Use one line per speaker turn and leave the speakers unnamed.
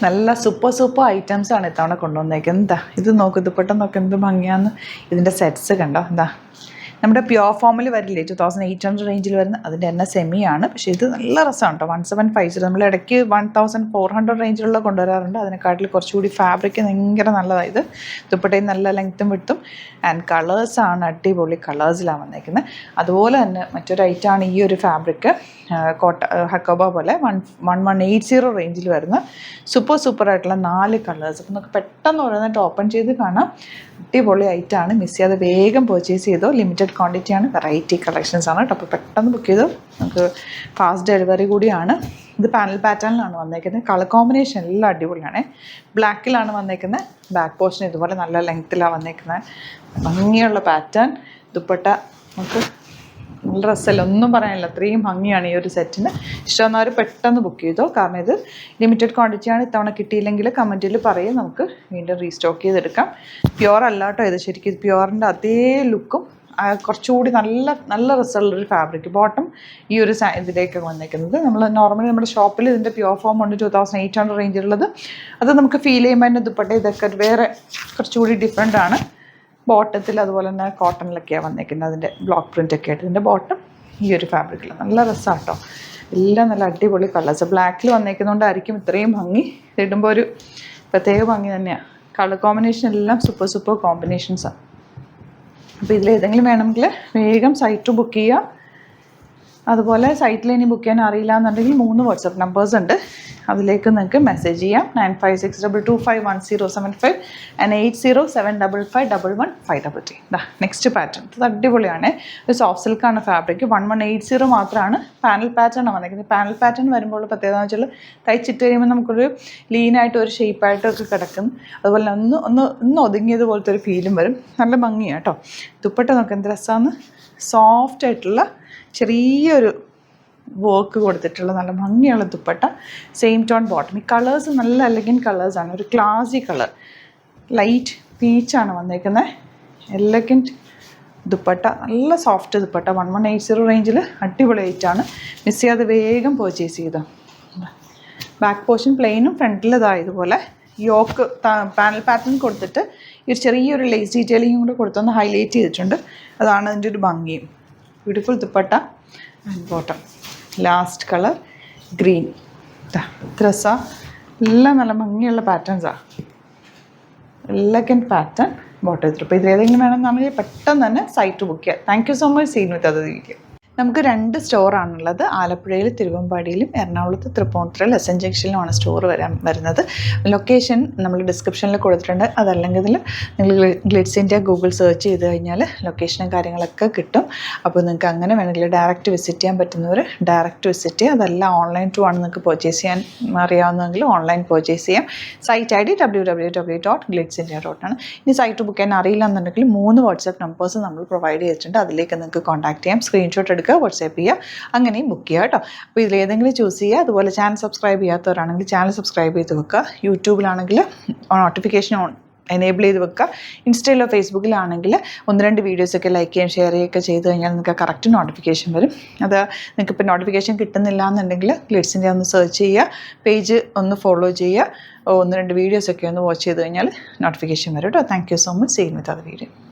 നല്ല സൂപ്പർ ഐറ്റംസാണ് ഇത്തവണ കൊണ്ടുവന്നേക്കുന്നത്. എന്താ ഇത് നോക്ക്, ദുപ്പട്ട നോക്ക് എന്ത് ഭംഗിയാന്ന്. ഇതിൻ്റെ സെറ്റ്സ് കണ്ടോ, എന്താ നമ്മുടെ പ്യുവർ ഫോമിൽ വരില്ലേ 2800 റേഞ്ചിൽ വരുന്ന അതിൻ്റെ തന്നെ സെമിയാണ്. പക്ഷേ ഇത് നല്ല രസമാണ് കേട്ടോ. 1750 നമ്മൾ ഇടയ്ക്ക് 1400 റേഞ്ചിലുള്ള കൊണ്ടുവരാറുണ്ട്. അതിനെക്കാട്ടിൽ കുറച്ചുകൂടി ഫാബ്രിക് ഭയങ്കര നല്ലതാണ്. ഇത് ദുപ്പട്ടയും നല്ല ലെങ്ത്തും വിട്ടും ആൻഡ് കളേഴ്സാണ് അടിപൊളി കളേഴ്സിലാണ് വന്നേക്കുന്നത്. അതുപോലെ തന്നെ മറ്റൊരു ഐറ്റമാണ് ഈ ഒരു ഫാബ്രിക് ഹക്കോബ പോലെ 1180 റേഞ്ചിൽ വരുന്ന സൂപ്പറായിട്ടുള്ള 4 കളേഴ്സ്. അപ്പോൾ നമുക്ക് പെട്ടെന്ന് ഓരോന്നായിട്ട് ഓപ്പൺ ചെയ്ത് കാണാം. അടിപൊളി ഐറ്റമാണ്. മിസ് ചെയ്യാതെ വേഗം പർച്ചേസ് ചെയ്തോ. ലിമിറ്റഡ് ക്വാണ്ടിറ്റിയാണ്, വെറൈറ്റി കളക്ഷൻസ് ആണ് കേട്ടോ. അപ്പോൾ പെട്ടെന്ന് ബുക്ക് ചെയ്തോ. നമുക്ക് ഫാസ്റ്റ് ഡെലിവറി കൂടിയാണ്. ഇത് പാനൽ പാറ്റേണിലാണ് വന്നേക്കുന്നത്. കളർ കോമ്പിനേഷൻ എല്ലാം അടിപൊളിയാണ്. ബ്ലാക്കിലാണ് വന്നേക്കുന്നത്. ബാക്ക് പോർഷൻ ഇതുപോലെ നല്ല ലെങ്ത്തിലാണ് വന്നേക്കുന്നത്. ഭംഗിയുള്ള പാറ്റേൺ. ദുപ്പട്ട നമുക്ക് നല്ല ഡ്രസ്സല്ല, ഒന്നും പറയാനില്ല, അത്രയും ഭംഗിയാണ് ഈ ഒരു സെറ്റിന്. ഇഷ്ടമാകുന്നവർ പെട്ടെന്ന് ബുക്ക് ചെയ്തോ. കാരണം ഇത് ലിമിറ്റഡ് ക്വാണ്ടിറ്റിയാണ്. ഇത്തവണ കിട്ടിയില്ലെങ്കിൽ കമൻറ്റിൽ പറയും, നമുക്ക് വീണ്ടും റീസ്റ്റോക്ക് ചെയ്തെടുക്കാം. പ്യുവർ അല്ല കേട്ടോ ഇത്. ശരിക്കും പ്യുവറിൻ്റെ അതേ ലുക്കും കുറച്ചുകൂടി നല്ല റിസൾട്ടൊരു ഫാബ്രിക്. ബോട്ടം ഈ ഒരു ഇതിലേക്കാണ് വന്നേക്കുന്നത്. നമ്മൾ നോർമലി നമ്മുടെ ഷോപ്പിൽ ഇതിൻ്റെ പ്യുവർ ഫോം ഉണ്ട് 2800 റേഞ്ചിലുള്ളത്. അത് നമുക്ക് ഫീൽ ചെയ്യുമ്പോൾ തന്നെ ദുപ്പട്ട ഇതൊക്കെ വേറെ കുറച്ചുകൂടി ഡിഫറെൻ്റ് ആണ്. ബോട്ടത്തിൽ അതുപോലെ തന്നെ കോട്ടണിലൊക്കെയാണ് വന്നേക്കുന്നത്. അതിൻ്റെ ബ്ലോക്ക് പ്രിൻ്റൊക്കെ ആയിട്ട് ഇതിൻ്റെ ബോട്ടം ഈ ഒരു ഫാബ്രിക്കിൽ നല്ല രസമാണ് കേട്ടോ. എല്ലാം നല്ല അടിപൊളി കളേഴ്സ്. ബ്ലാക്കിൽ വന്നേക്കുന്നതുകൊണ്ടായിരിക്കും ഇത്രയും ഭംഗി. ഇടുമ്പോൾ ഒരു പ്രത്യേക ഭംഗി തന്നെയാണ്. കളർ കോമ്പിനേഷൻ എല്ലാം സൂപ്പർ കോമ്പിനേഷൻസാണ്. അപ്പോൾ ഇതിലേതെങ്കിലും വേണമെങ്കിൽ വേഗം സൈറ്റ് ബുക്ക് ചെയ്യുക. അതുപോലെ സൈറ്റിൽ ഇനി ബുക്ക് ചെയ്യാൻ അറിയില്ല എന്നുണ്ടെങ്കിൽ 3 വാട്സപ്പ് നമ്പേഴ്സ് ഉണ്ട്. അതിലേക്ക് നിങ്ങൾക്ക് മെസ്സേജ് ചെയ്യാം. 9562251075 ആൻഡ് 8075551153. നെക്സ്റ്റ് പാറ്റേൺ ഇത് അടിപൊളിയാണ്. ഒരു സോഫ്റ്റ് സിൽക്കാണ് ഫാബ്രിക്. 1180 മാത്രമാണ്. പാനൽ പാറ്റേൺ ആണ് വന്നിരിക്കുന്നത്. പാനൽ പാറ്റേൺ വരുമ്പോൾ പ്രത്യേകത എന്ന് വെച്ചാൽ തയ്ച്ചിട്ട് കഴിയുമ്പോൾ നമുക്കൊരു ലീനായിട്ട് ഒരു ഷേപ്പായിട്ടൊക്കെ കിടക്കും. അതുപോലെ ഒന്ന് ഒതുങ്ങിയതുപോലത്തെ ഒരു ഫീലും വരും. നല്ല ഭംഗിയാണ് കേട്ടോ. ദുപ്പട്ട നോക്കാം എന്ത് രസമാണ്. സോഫ്റ്റ് ആയിട്ടുള്ള ചെറിയൊരു വർക്ക് കൊടുത്തിട്ടുള്ള നല്ല ഭംഗിയുള്ള ദുപ്പട്ട. Same tone bottom. ഈ കളേഴ്സ് നല്ല എലഗൻറ്റ് കളേഴ്സാണ്. ഒരു ക്ലാസി കളർ ലൈറ്റ് പീച്ചാണ് വന്നേക്കുന്നത്. എലഗൻറ്റ് ദുപ്പട്ട, നല്ല സോഫ്റ്റ് ദുപ്പട്ട. 1180 റേഞ്ചിൽ അടിപൊളി ഐറ്റാണ്. മിസ് ചെയ്യാതെ വേഗം പർച്ചേസ് ചെയ്തോ. ബാക്ക് പോർഷൻ പ്ലെയിനും ഫ്രണ്ടിലിതാ ഇതുപോലെ യോക്ക് പാനൽ പാറ്റേൺ കൊടുത്തിട്ട് ഈ ചെറിയൊരു ലേസ് ഡീറ്റെയിലിംഗ് കൂടെ കൊടുത്തൊന്ന് ഹൈലൈറ്റ് ചെയ്തിട്ടുണ്ട്. അതാണ് അതിൻ്റെ ഒരു ഭംഗിയും. Beautiful dupatta and bottom. Last colour green. ഡ്രസ്സാ എല്ലാം നല്ല ഭംഗിയുള്ള പാറ്റേൺസാണ്. Elegant pattern bottom. ഇപ്പോൾ ഇതിലേതെങ്കിലും വേണമെന്നാണെങ്കിൽ പെട്ടെന്ന് തന്നെ സൈറ്റ് ബുക്ക് ചെയ്യാം. Thank you so much. Seen with other video. നമുക്ക് 2 സ്റ്റോറാണുള്ളത്. ആലപ്പുഴയിൽ തിരുവമ്പാടിയിലും എറണാകുളത്ത് തൃപ്പൂണിത്തുറയിൽ എസ് എൻ ജംഗ്ഷനിലുമാണ് സ്റ്റോർ വരുന്നത്. ലൊക്കേഷൻ നമ്മൾ ഡിസ്ക്രിപ്ഷനിൽ കൊടുത്തിട്ടുണ്ട്. അതല്ലെങ്കിൽ നിങ്ങൾ ഗ്ലിറ്റ്സ് ഇന്ത്യ ഗൂഗിൾ സെർച്ച് ചെയ്ത് കഴിഞ്ഞാൽ ലൊക്കേഷനും കാര്യങ്ങളൊക്കെ കിട്ടും. അപ്പോൾ നിങ്ങൾക്ക് അങ്ങനെ വേണമെങ്കിൽ ഡയറക്റ്റ് വിസിറ്റ് ചെയ്യാൻ പറ്റുന്നവർ ഡയറക്റ്റ് വിസിറ്റ് ചെയ്യുക. അതല്ല ഓൺലൈൻ ത്രൂ ആണ് നിങ്ങൾക്ക് പർച്ചേസ് ചെയ്യാൻ അറിയാവുന്നതെങ്കിൽ ഓൺലൈൻ പർച്ചേസ് ചെയ്യാം. സൈറ്റ് ID www.glitsindia.com ആണ്. ഇനി സൈറ്റ് ബുക്ക് ചെയ്യാൻ അറിയില്ല എന്നുണ്ടെങ്കിൽ 3 വാട്സാപ്പ് നമ്പേഴ്സ് നമ്മൾ പ്രൊവൈഡ് ചെയ്തിട്ടുണ്ട്. അതിലേക്ക് നിങ്ങൾക്ക് കോൺടാക്ട് ചെയ്യാം. സ്ക്രീൻഷോട്ട് എടുക്കുക, വാട്സാപ്പ് ചെയ്യുക, അങ്ങനെയും ബുക്ക് ചെയ്യുക കേട്ടോ. അപ്പോൾ ഇതിലേതെങ്കിലും ചൂസ് ചെയ്യുക. അതുപോലെ ചാനൽ സബ്സ്ക്രൈബ് ചെയ്യാത്തവരാണെങ്കിൽ ചാനൽ സബ്സ്ക്രൈബ് ചെയ്ത് വെക്കുക. യൂട്യൂബിലാണെങ്കിൽ നോട്ടിഫിക്കേഷൻ എനേബിൾ ചെയ്ത് വെക്കുക. ഇൻസ്റ്റയിലോ ഫേസ്ബുക്കിലാണെങ്കിൽ 1-2 വീഡിയോസൊക്കെ ലൈക്ക് ചെയ്യുകയും ഷെയർ ചെയ്യുകയൊക്കെ ചെയ്ത് കഴിഞ്ഞാൽ നിങ്ങൾക്ക് കറക്റ്റ് നോട്ടിഫിക്കേഷൻ വരും. അത് നിങ്ങൾക്ക് ഇപ്പോൾ നോട്ടിഫിക്കേഷൻ കിട്ടുന്നില്ല എന്നുണ്ടെങ്കിൽ ഗ്ലിറ്റ്സ് ഇന്ത്യ ഒന്ന് സെർച്ച് ചെയ്യുക, പേജ് ഒന്ന് ഫോളോ ചെയ്യുക, 1-2 വീഡിയോസൊക്കെ ഒന്ന് വാച്ച് ചെയ്ത് കഴിഞ്ഞാൽ നോട്ടിഫിക്കേഷൻ വരും കേട്ടോ. Thank you so much. Seen with other video.